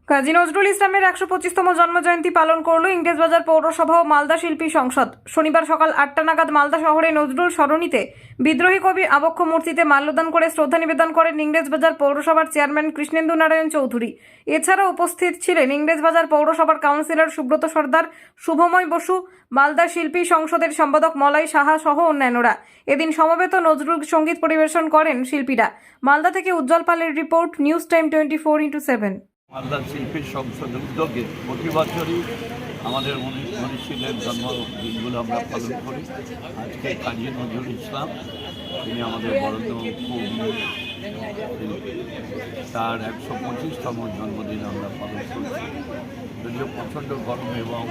কাজী নজরুল ইসলামের ১২৫তম জন্মজয়ন্তী পালন করল ইংরেজবাজার পৌরসভা ও মালদা শিল্পী সংসদ। শনিবার সকাল ৮টা নাগাদ মালদা শহরে নজরুল সরণিতে বিদ্রোহী কবি আবক্ষ মূর্তিতে মাল্যদান করে শ্রদ্ধা নিবেদন করেন ইংরেজবাজার পৌরসভার চেয়ারম্যান কৃষ্ণেন্দু নারায়ণ চৌধুরী। এছাড়াও উপস্থিত ছিলেন ইংরেজবাজার পৌরসভার কাউন্সিলর সুব্রত সর্দার, শুভময় বসু, মালদা শিল্পী সংসদের সম্পাদক মলাই সাহা সহ অন্যান্যরা। এদিন সমবেত নজরুল সঙ্গীত পরিবেশন করেন শিল্পীরা। মালদা থেকে উজ্জ্বল পালের report, news time 24x7। Malda শিল্পী সংসদের উদ্যোগে প্রতি বছরই আমাদের মনীষীদের জন্মদিনগুলো আমরা পালন করি। আজকে কাজী নজরুল ইসলাম, তিনি আমাদের বরেণ্য তার ১২৫তম জন্মদিন আমরা পালন করছি। যদিও প্রচণ্ড গরম এবং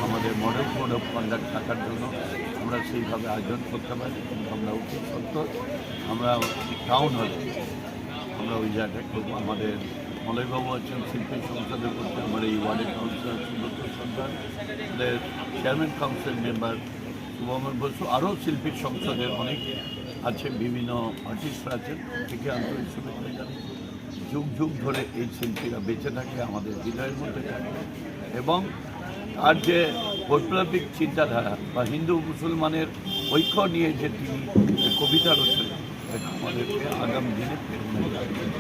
আমাদের মডেল কোড অফ কন্ডাক্ট থাকার জন্য আমরা সেইভাবে আয়োজন করতে পারি, কিন্তু আমরা অতি সত্ত্বর আমরা টাউন হলে আমরা ওই জায়গায় করবো। আমাদের মলয়বাবু আছেন শিল্পী সংসদের করতে, আমার এই ওয়ার্ডের কাউন্সিলর সুব্রত সর্দার, আমাদের chairman council member Subhamoy Basu, আরও শিল্পী সংসদের অনেক আছে, বিভিন্ন আর্টিস্টরা আছেন। থেকে আন্তরিক শুভেচ্ছা জানাই। যুগ যুগ ধরে এই শিল্পীরা বেঁচে থাকে, আমাদের হৃদয়ের মধ্যে থাকে, এবং আর যে বৈপ্লবিক চিন্তাধারা বা হিন্দু মুসলমানের ঐক্য নিয়ে যে তিনি কবিতা রচনা, এটা আমাদেরকে আগামী দিনে প্রেরণা জানাবে।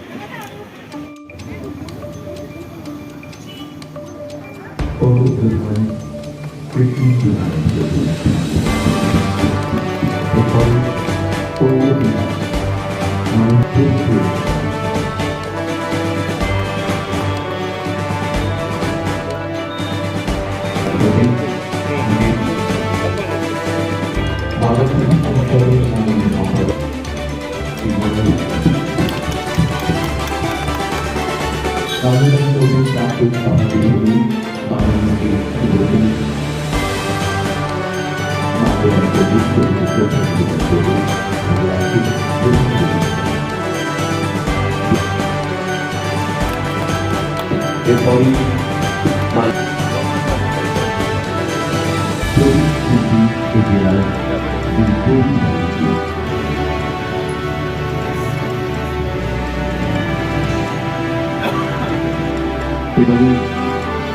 এবারে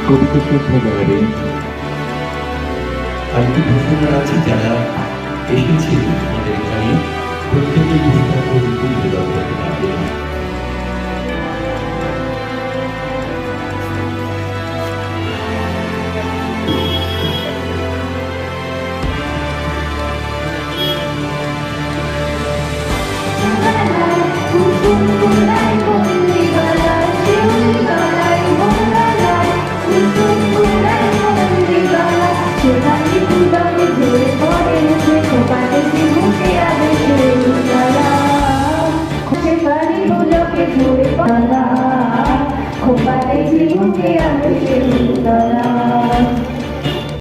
কবিতা শ্রদ্ধা জানাবেন আজকে ঘোষণা আছে যারা এসেছেন আমাদের এখানে, প্রত্যেকের ঘোষণা করে নিবেদন করতে পারবেন। খোপাতে জীবনে আমি